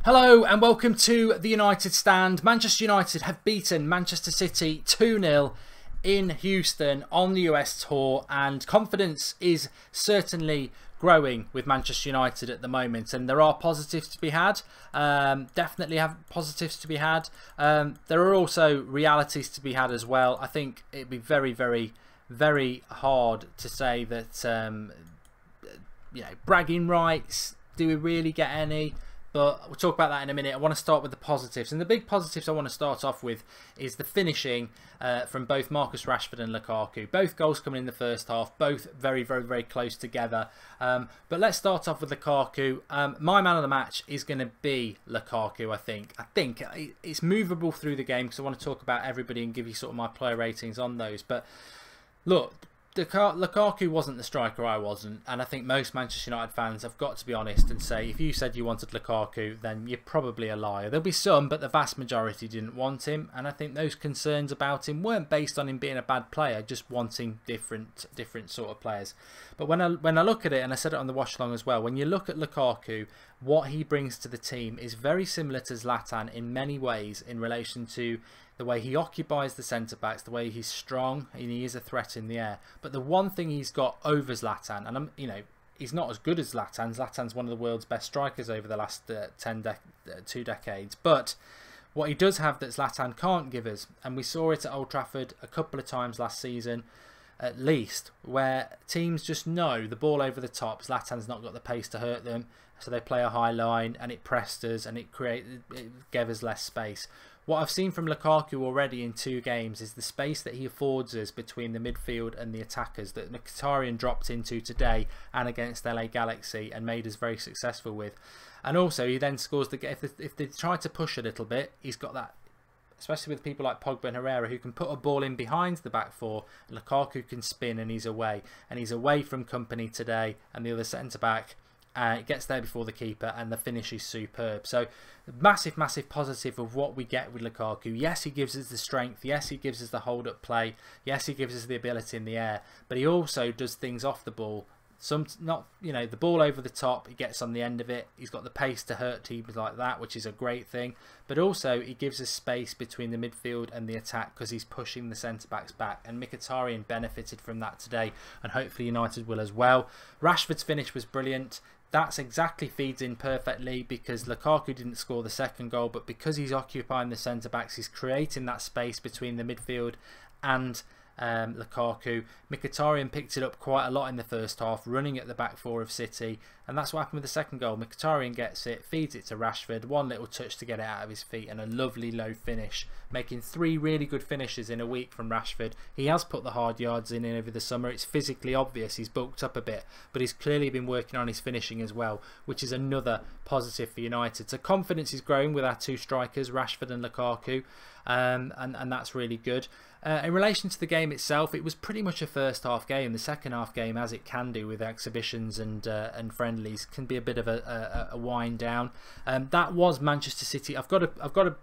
Hello and welcome to the United Stand. Manchester United have beaten Manchester City 2-0 in Houston on the US tour, and confidence is certainly growing with Manchester United at the moment, and there are positives to be had. Definitely have positives to be had. There are also realities to be had as well. I think it'd be very hard to say that bragging rights, do we really get any? But we'll talk about that in a minute. I want to start with the positives. And the big positives I want to start off with is the finishing from both Marcus Rashford and Lukaku. Both goals coming in the first half, both very close together. But let's start off with Lukaku. My man of the match is going to be Lukaku, I think. I think it's movable through the game because I want to talk about everybody and give you sort of my player ratings on those. But look, Lukaku wasn't the striker I wasn't, and I think most Manchester United fans have got to be honest and say if you said you wanted Lukaku, then you're probably a liar. There'll be some, but the vast majority didn't want him, and I think those concerns about him weren't based on him being a bad player, just wanting different sort of players. But when I look at it, and I said it on the watch along as well, when you look at Lukaku, what he brings to the team is very similar to Zlatan in many ways in relation to the way he occupies the centre-backs, the way he's strong, and he is a threat in the air. But the one thing he's got over Zlatan, and he's not as good as Zlatan. Zlatan's one of the world's best strikers over the last 2 decades. But what he does have that Zlatan can't give us, and we saw it at Old Trafford a couple of times last season, at least, where teams just know the ball over the top, Zlatan's not got the pace to hurt them, so they play a high line and it pressed us and it gave us less space. What I've seen from Lukaku already in 2 games is the space that he affords us between the midfield and the attackers that Mkhitaryan dropped into today and against LA Galaxy and made us very successful with. And also he then scores the game. If they try to push a little bit, he's got that, especially with people like Pogba and Herrera who can put a ball in behind the back four. Lukaku can spin and he's away. And he's away from company today and the other centre-back. It gets there before the keeper and the finish is superb. So massive positive of what we get with Lukaku. Yes, he gives us the strength. Yes, he gives us the hold-up play. Yes, he gives us the ability in the air. But he also does things off the ball. The ball over the top, he gets on the end of it. He's got the pace to hurt teams like that, which is a great thing. But also, he gives us space between the midfield and the attack because he's pushing the centre-backs back. And Mkhitaryan benefited from that today, and hopefully United will as well. Rashford's finish was brilliant. That's exactly feeds in perfectly because Lukaku didn't score the second goal, but because he's occupying the centre-backs, he's creating that space between the midfield and Lukaku. Mkhitaryan picked it up quite a lot in the first half, running at the back four of City, and that's what happened with the second goal. Mkhitaryan gets it, feeds it to Rashford, one little touch to get it out of his feet, and a lovely low finish, making 3 really good finishes in a week from Rashford. He has put the hard yards in over the summer. It's physically obvious he's bulked up a bit, but he's clearly been working on his finishing as well, which is another positive for United. So confidence is growing with our 2 strikers, Rashford and Lukaku, and that's really good. In relation to the game itself, it was pretty much a first half game. The second half game, as it can do with exhibitions and friendlies, can be a bit of a wind down. That was Manchester City. I've got to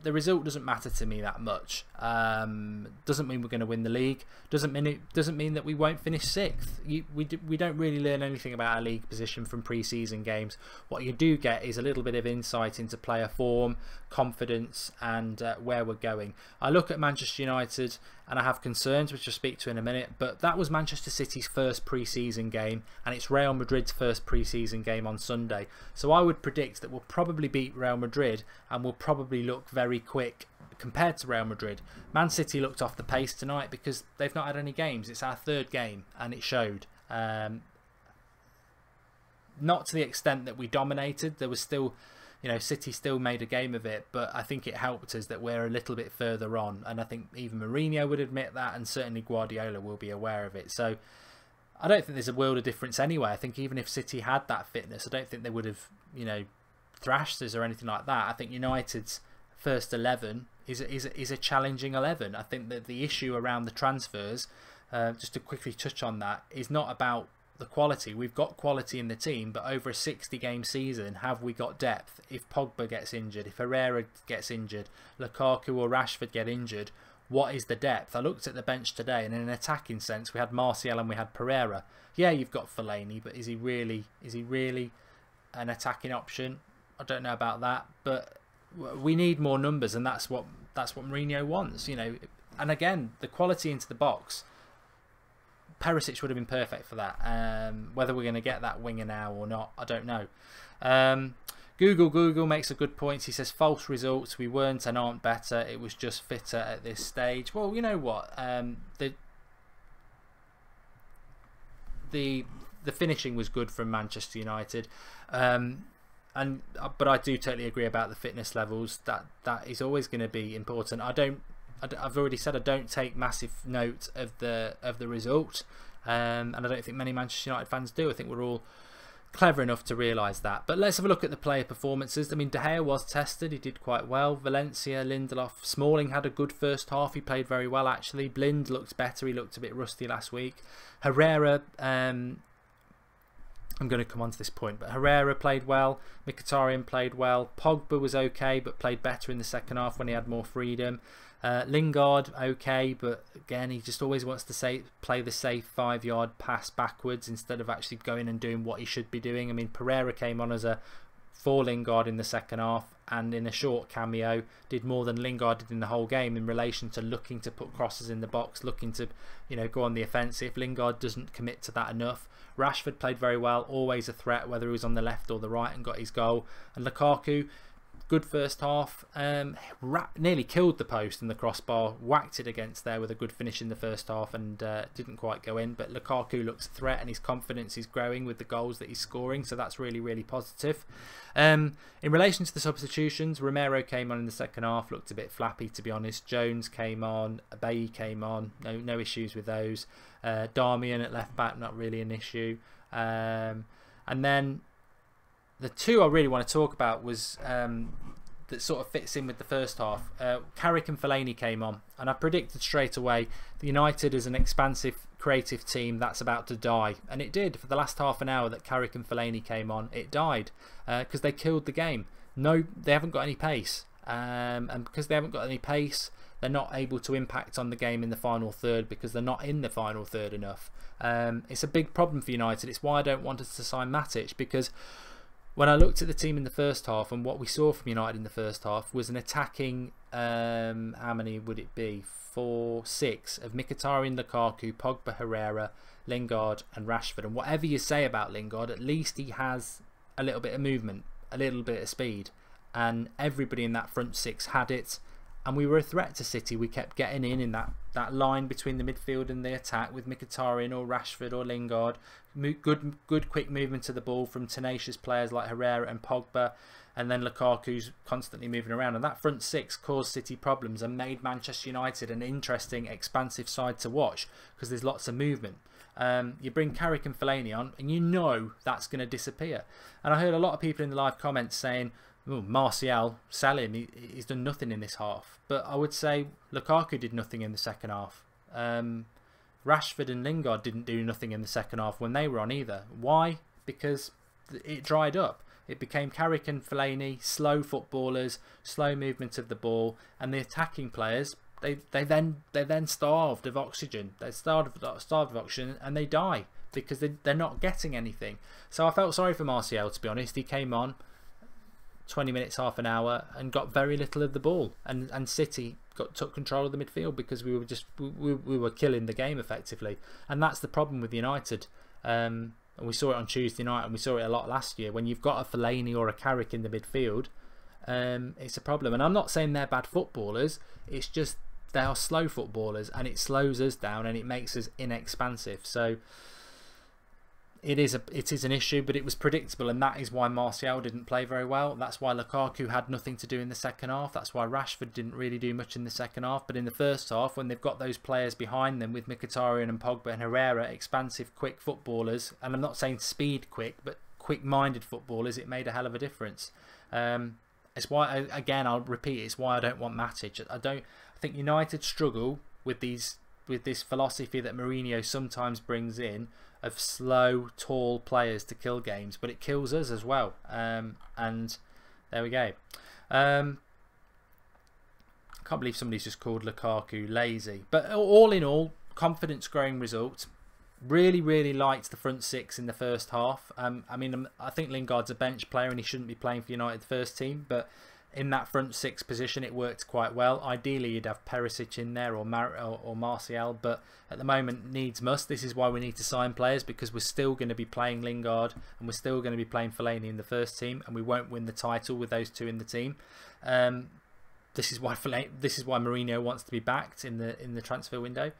the result doesn't matter to me that much. Doesn't mean we're going to win the league. Doesn't mean that we won't finish 6th. We don't really learn anything about our league position from pre-season games. What you do get is a little bit of insight into player form, confidence, and where we're going. I look at Manchester United and I have concerns, which I'll speak to in a minute, but that was Manchester City's first pre-season game and it's Real Madrid's first pre-season game on Sunday. So I would predict that we'll probably beat Real Madrid and we'll probably look very quick compared to Real Madrid. Man City looked off the pace tonight because they've not had any games. It's our 3rd game and it showed. Not to the extent that we dominated. There was still, City still made a game of it, but I think it helped us that we're a little bit further on, and I think even Mourinho would admit that, and certainly Guardiola will be aware of it. So I don't think there's a world of difference anyway. I think even if City had that fitness, I don't think they would have, thrashed us or anything like that. I think United's first 11 is a challenging 11. I think that the issue around the transfers, just to quickly touch on that, is not about the quality. We've got quality in the team, but over a 60-game season, have we got depth? If Pogba gets injured, if Herrera gets injured, Lukaku or Rashford get injured, what is the depth? I looked at the bench today, and in an attacking sense, we had Martial and we had Pereira. Yeah, you've got Fellaini, but is he really an attacking option? I don't know about that, but we need more numbers, and that's what Mourinho wants, you know. And again, the quality into the box. Perisic would have been perfect for that. Whether we're going to get that winger now or not, I don't know. Google makes a good point. He says false results. We weren't and aren't better. It was just fitter at this stage. Well, you know what? The finishing was good from Manchester United, but I do totally agree about the fitness levels. That is always going to be important. I've already said I don't take massive note of the result, and I don't think many Manchester United fans do. I think we're all clever enough to realise that. But let's have a look at the player performances. I mean, De Gea was tested. He did quite well. Valencia, Lindelof, Smalling had a good first half. He played very well, actually. Blind looked better. He looked a bit rusty last week. Herrera, I'm going to come on to this point, but Herrera played well. Mkhitaryan played well. Pogba was okay, but played better in the second half when he had more freedom. Lingard, okay, but again, he just always wants to play the safe 5-yard pass backwards instead of actually going and doing what he should be doing. I mean, Pereira came on as for Lingard in the second half, and in a short cameo did more than Lingard did in the whole game in relation to looking to put crosses in the box, looking to, you know, go on the offensive. Lingard doesn't commit to that enough. Rashford played very well, always a threat whether he was on the left or the right, and got his goal. And Lukaku, good first half, nearly killed the post and the crossbar, whacked it against there with a good finish in the first half, and didn't quite go in. But Lukaku looks a threat, and his confidence is growing with the goals that he's scoring, so that's really, really positive. In relation to the substitutions, Romero came on in the second half, looked a bit flappy to be honest. Jones came on, Bailly came on, no issues with those. Darmian at left back, not really an issue. And then the two I really want to talk about was that sort of fits in with the first half. Carrick and Fellaini came on, and I predicted straight away the United is an expansive, creative team that's about to die, and it did. For the last half an hour that Carrick and Fellaini came on, it died because they killed the game. No, they haven't got any pace, and because they haven't got any pace, they're not able to impact on the game in the final third because they're not in the final third enough. It's a big problem for United. It's why I don't want us to sign Matic, because when I looked at the team in the first half, and what we saw from United in the first half was an attacking, how many would it be? 4, 6 of Mkhitaryan, Lukaku, Pogba, Herrera, Lingard and Rashford. And whatever you say about Lingard, at least he has a little bit of movement, a little bit of speed. And everybody in that front six had it. And we were a threat to City. We kept getting in that line between the midfield and the attack with Mkhitaryan or Rashford or Lingard. Good quick movement to the ball from tenacious players like Herrera and Pogba, and then Lukaku's constantly moving around. And that front six caused City problems and made Manchester United an interesting, expansive side to watch because there's lots of movement. You bring Carrick and Fellaini on, and you know that's going to disappear. And I heard a lot of people in the live comments saying, "Oh, Martial, sell him. He's done nothing in this half." But I would say Lukaku did nothing in the second half. Rashford and Lingard didn't do nothing in the second half when they were on either. Why? Because it dried up. It became Carrick and Fellaini, slow footballers, slow movement of the ball, and the attacking players. They then starved of oxygen. They starved of oxygen, and they die because they're not getting anything. So I felt sorry for Martial, to be honest. He came on 20 minutes, half an hour, and got very little of the ball, and City took control of the midfield because we were killing the game effectively. And that's the problem with United. And we saw it on Tuesday night, and we saw it a lot last year. When you've got a Fellaini or a Carrick in the midfield, it's a problem. And I'm not saying they're bad footballers, it's just they are slow footballers, and it slows us down and it makes us inexpansive. So it is an issue, but it was predictable, and that is why Martial didn't play very well. That's why Lukaku had nothing to do in the second half. That's why Rashford didn't really do much in the second half. But in the first half, when they've got those players behind them with Mkhitaryan and Pogba and Herrera, expansive, quick footballers, and I'm not saying speed quick, but quick-minded footballers, it made a hell of a difference. It's why, again, I'll repeat, it's why I don't want Matic. I think United struggle with this philosophy that Mourinho sometimes brings in, of slow, tall players to kill games, but it kills us as well. And there we go. I can't believe somebody's just called Lukaku lazy. But all in all, confidence-growing result. Really liked the front six in the first half. I mean, I think Lingard's a bench player and he shouldn't be playing for United first team, but in that front six position it worked quite well. Ideally you'd have Perisic in there or Martial, but at the moment needs must. This is why we need to sign players, because we're still going to be playing Lingard and we're still going to be playing Fellaini in the first team, and we won't win the title with those two in the team. This is why Mourinho wants to be backed in the transfer window.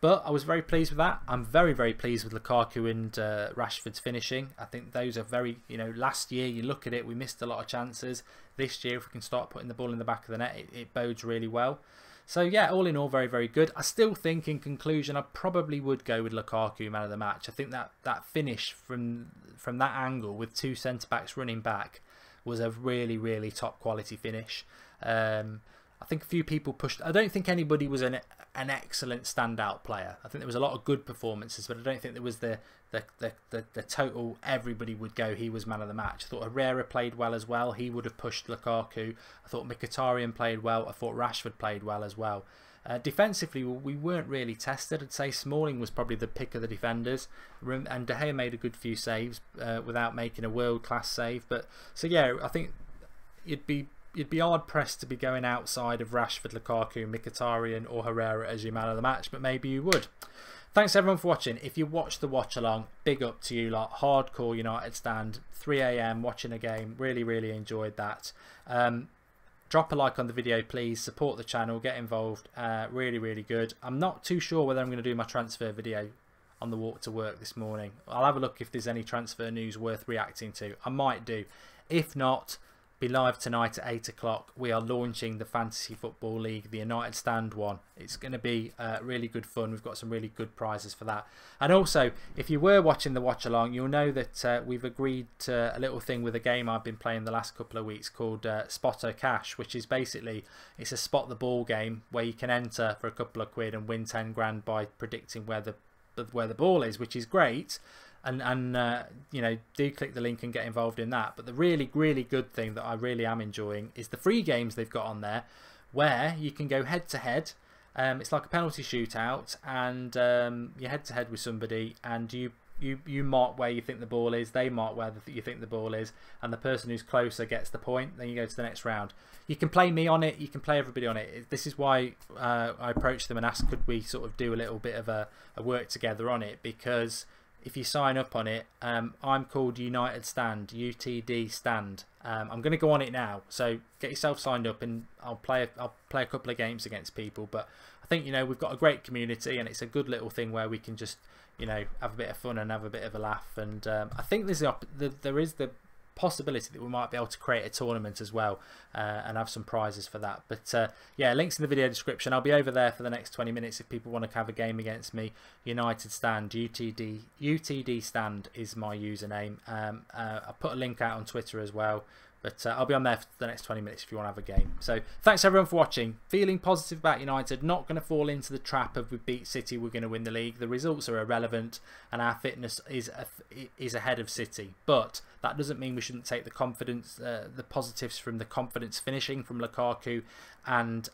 But I was very pleased with that. I'm very pleased with Lukaku and Rashford's finishing. I think those are very, last year you look at it, we missed a lot of chances. This year, if we can start putting the ball in the back of the net, it bodes really well. So yeah, all in all, very good. I still think, in conclusion, I probably would go with Lukaku man of the match. I think that finish from that angle with two centre backs running back was a really top quality finish. I think a few people pushed. I don't think anybody was an excellent standout player. I think there was a lot of good performances, but I don't think there was the total everybody would go he was man of the match. I thought Herrera played well as well. He would have pushed Lukaku. I thought Mkhitaryan played well. I thought Rashford played well as well. Defensively, we weren't really tested. I'd say Smalling was probably the pick of the defenders, and De Gea made a good few saves without making a world-class save. But so yeah, I think you'd be hard pressed to be going outside of Rashford, Lukaku, Mkhitaryan or Herrera as your man of the match, but maybe you would. Thanks everyone for watching. If you watched the watch along, big up to you lot. Hardcore United stand, 3 AM watching a game. Really enjoyed that. Drop a like on the video please, support the channel, get involved. Really good. I'm not too sure whether I'm going to do my transfer video on the walk to work this morning. I'll have a look if there's any transfer news worth reacting to. I might do. If not, be live tonight at 8 o'clock. We are launching the Fantasy Football League, the United Stand one. It's going to be really good fun. We've got some really good prizes for that. And also, if you were watching the watch along, you'll know that we've agreed to a little thing with a game I've been playing the last couple of weeks called Spot or Cash, which is basically, it's a spot the ball game where you can enter for a couple of quid and win 10 grand by predicting where the ball is, which is great. And do click the link and get involved in that. But the really good thing that I really am enjoying is the free games they've got on there, where you can go head to head. It's like a penalty shootout, and you're head to head with somebody, and you mark where you think the ball is, they mark where you think the ball is, and the person who's closer gets the point. Then you go to the next round. You can play me on it, you can play everybody on it. This is why I approached them and asked, could we sort of do a little bit of a work together on it, because if you sign up on it, I'm called United Stand, UTD Stand. I'm going to go on it now, so get yourself signed up, and I'll play a couple of games against people. But I think we've got a great community, and it's a good little thing where we can just have a bit of fun and have a bit of a laugh. And I think there is the possibility that we might be able to create a tournament as well, and have some prizes for that. But yeah, links in the video description. I'll be over there for the next 20 minutes if people want to have a game against me. United Stand, UTD Stand is my username. I'll put a link out on Twitter as well. But I'll be on there for the next 20 minutes if you want to have a game. So thanks everyone for watching. Feeling positive about United. Not going to fall into the trap of we beat City, we're going to win the league. The results are irrelevant, and our fitness is ahead of City. But that doesn't mean we shouldn't take the confidence, the positives from the confidence finishing from Lukaku and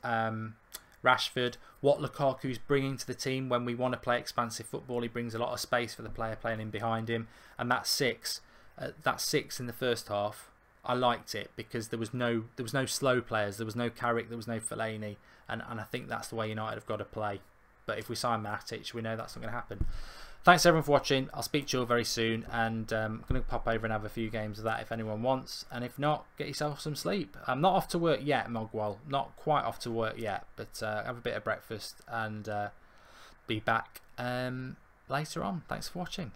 Rashford. What Lukaku's bringing to the team when we want to play expansive football. He brings a lot of space for the player playing in behind him. And that six in the first half, I liked it because there was no slow players, there was no Carrick, there was no Fellaini, and I think that's the way United have got to play. But if we sign Matic, we know that's not going to happen. Thanks everyone for watching. I'll speak to you all very soon, and I'm going to pop over and have a few games of that if anyone wants, and if not, get yourself some sleep. I'm not off to work yet, Mogwal, not quite off to work yet, but have a bit of breakfast and be back later on. Thanks for watching.